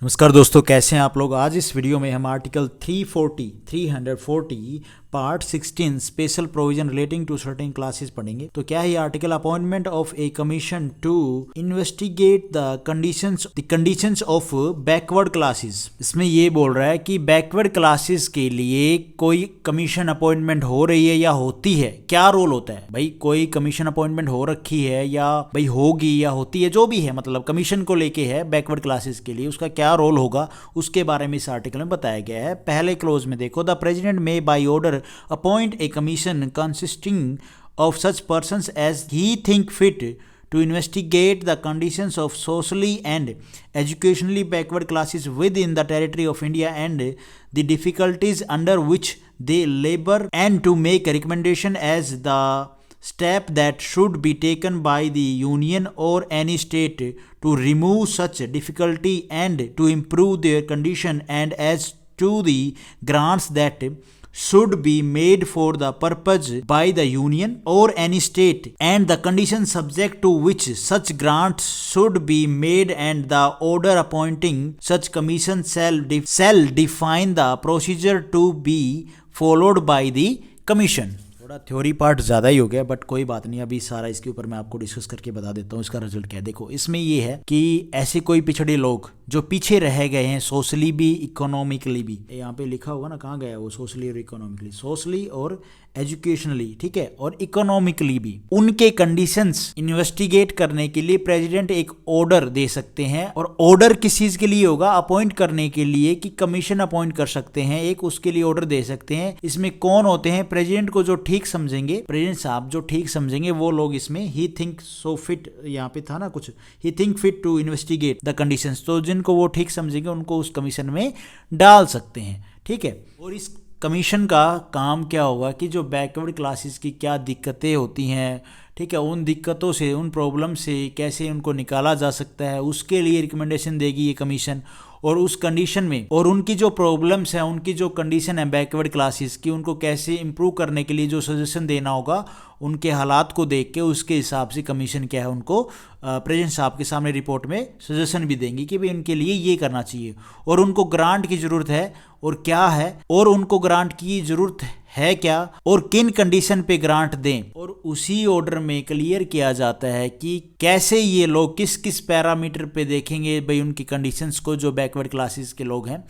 नमस्कार दोस्तों, कैसे हैं आप लोग। आज इस वीडियो में हम article 340 part 16 special provision relating to certain classes पढ़ेंगे। तो क्या है ये article? Appointment of a commission to investigate the conditions of backward classes. इसमें ये बोल रहा है कि बैकवर्ड क्लासेस के लिए कोई कमीशन अपॉइंटमेंट हो रही है या होती है, क्या रोल होता है भाई। कोई कमीशन अपॉइंटमेंट हो रखी है या भाई होगी या होती है, जो भी है, मतलब कमीशन को लेके है बैकवर्ड क्लासेस के लिए, उसका क्या रोल होगा उसके बारे में इस आर्टिकल में बताया गया है। पहले क्लोज में देखो, the president may by order appoint a commission consisting of such persons as he think fit to investigate the conditions of socially and educationally backward classes within the territory of India and the difficulties under which they labor, and to make a recommendation as the step that should be taken by the union or any state to remove such difficulty and to improve their condition, and as to the grants that should be made for the purpose by the union or any state, and the conditions subject to which such grants should be made, and the order appointing such commission shall define the procedure to be followed by the commission। थोड़ा theory part ज़्यादा ही हो गया, but कोई बात नहीं, अभी सारा इसके ऊपर मैं आपको डिस्कस करके बता देता हूँ इसका रिजल्ट क्या है। देखो, इसमें ये है कि ऐसे कोई पिछड़े लोग जो पीछे रह गए हैं सोशली भी इकोनॉमिकली भी, यहाँ पे लिखा होगा ना कहाँ गया वो, सोशली और इकोनॉमिकली, सोशली और एजुकेशनली, ठीक है, और इकोनॉमिकली भी, उनके कंडीशंस इन्वेस्टिगेट करने के लिए प्रेसिडेंट एक ऑर्डर दे सकते हैं। और ऑर्डर किस चीज के लिए होगा? अपॉइंट करने के लिए, कि कमीशन अपॉइंट कर सकते हैं एक, उसके लिए ऑर्डर दे सकते हैं। इसमें कौन होते हैं? प्रेसिडेंट को जो ठीक समझेंगे, प्रेसिडेंट साहब जो ठीक समझेंगे वो लोग इसमें ही थिंक सो फिट, यहाँ पे था ना कुछ, he think fit to investigate the conditions, तो जिनको वो ठीक समझेंगे उनको उस कमीशन में डाल सकते हैं, ठीक है। और इस कमीशन का काम क्या होगा कि जो बैकवर्ड क्लासेस की क्या दिक्कतें होती हैं, ठीक है, उन दिक्कतों से, उन प्रॉब्लम से कैसे उनको निकाला जा सकता है, उसके लिए रिकमेंडेशन देगी ये कमीशन। और उस कंडीशन में, और उनकी जो प्रॉब्लम्स हैं, उनकी जो कंडीशन है बैकवर्ड क्लासेस की, उनको कैसे इंप्रूव करने के लिए जो सजेशन देना होगा, उनके हालात को देख के उसके हिसाब से कमीशन क्या है उनको प्रेसिडेंट साहब के सामने रिपोर्ट में सजेशन भी देंगे कि भाई उनके लिए ये करना चाहिए, और उनको ग्रांट की ज़रूरत है और क्या है, और उनको ग्रांट की ज़रूरत है क्या, और किन कंडीशन पे ग्रांट दें। और उसी ऑर्डर में क्लियर किया जाता है कि कैसे ये लोग किस किस पैरामीटर पे देखेंगे भाई उनकी कंडीशंस को, जो बैकवर्ड क्लासेस के लोग हैं,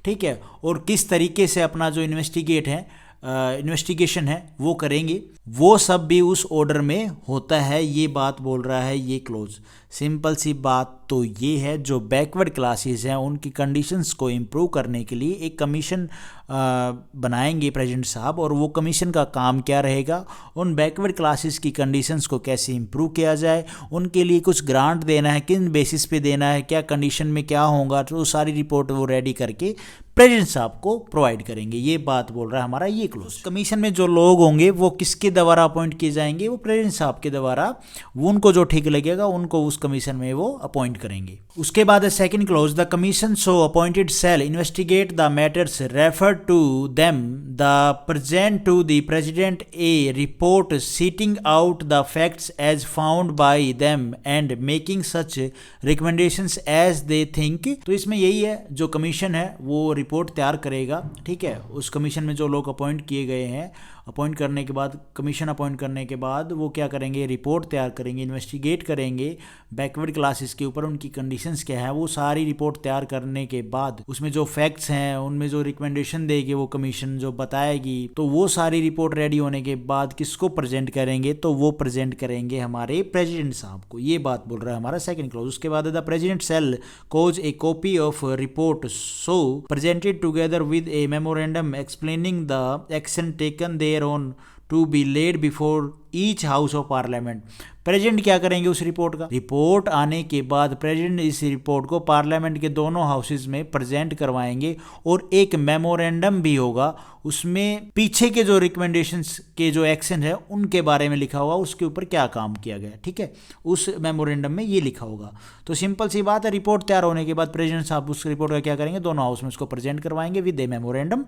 ठीक है, और किस तरीके से अपना जो इन्वेस्टिगेशन है वो करेंगे, वो सब भी उस ऑर्डर में होता है। ये बात बोल रहा है ये क्लोज। सिंपल सी बात तो ये है, जो बैकवर्ड क्लासेस हैं उनकी कंडीशंस को इम्प्रूव करने के लिए एक कमीशन बनाएंगे प्रेसिडेंट साहब, और वो कमीशन का काम क्या रहेगा, उन बैकवर्ड क्लासेस की कंडीशंस को कैसे इम्प्रूव किया जाए, उनके लिए कुछ ग्रांट देना है, किन बेसिस पे देना है, क्या कंडीशन में क्या होगा, तो सारी रिपोर्ट वो रेडी करके प्रेसिडेंट साहब को प्रोवाइड करेंगे। ये बात बोल रहा है हमारा ये क्लोज। कमीशन में जो लोग होंगे वो किसके द्वारा अपॉइंट किए जाएंगे? वो प्रेसिडेंट साहब के द्वारा, उनको जो ठीक लगेगा उनको उस कमीशन में वो अपॉइंट करेंगे। उसके बाद है second clause, the commission so appointed shall investigate the matters refer to them the present to the president a report setting out the facts as found by them and making such recommendations as they think. तो इसमें यही है, जो commission है वो report तैयार करेगा, ठीक है। उस कमीशन में जो लोग अपॉइंट किए गए हैं, अपॉइंट करने के बाद, कमीशन अपॉइंट करने के बाद वो क्या करेंगे? रिपोर्ट तैयार करेंगे, इन्वेस्टिगेट करेंगे बैकवर्ड क्लासेस के ऊपर, उनकी कंडीशंस क्या है, वो सारी रिपोर्ट तैयार करने के बाद उसमें जो फैक्ट्स हैं, उनमें जो रिकमेंडेशन देगी वो कमीशन जो बताएगी, तो वो सारी रिपोर्ट रेडी होने के बाद किसको प्रेजेंट करेंगे? तो वो प्रेजेंट करेंगे हमारे प्रेसिडेंट साहब को। ये बात बोल रहा है हमारा सेकंड क्लॉज। उसके बाद the president shall cause a copy of report so presented together with a memorandum explaining the action taken there on to be laid before each house of parliament। प्रेसिडेंट क्या करेंगे उस रिपोर्ट का? Report आने के बाद प्रेसिडेंट इस report को पार्लियामेंट के दोनों हाउसेज में प्रेजेंट करवाएंगे, और एक मेमोरेंडम भी होगा, उसमें पीछे के जो रिकमेंडेशंस के जो एक्शन है उनके बारे में लिखा होगा, उसके ऊपर क्या काम किया गया, ठीक है, उस मेमोरेंडम में ये लिखा होगा। तो सिंपल सी बात है, रिपोर्ट तैयार होने के बाद प्रेसिडेंट साहब उस रिपोर्ट का क्या करेंगे? दोनों हाउस में उसको प्रेजेंट करवाएंगे विद ए मेमोरेंडम,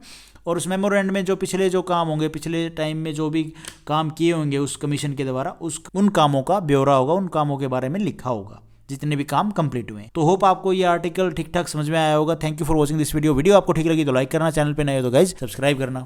और उस मेमोरेंडम में जो पिछले जो काम होंगे, पिछले टाइम में जो भी काम किए होंगे उस कमीशन के द्वारा, उन कामों का ब्यौरा होगा, उन कामों के बारे में लिखा होगा, जितने भी काम कंप्लीट हुए। तो होप आपको ये आर्टिकल ठीक ठाक समझ में आया होगा। Thank you for watching this video. Video आपको ठीक लगी तो लाइक करना, चैनल पे नए हो तो गाइज सब्सक्राइब करना।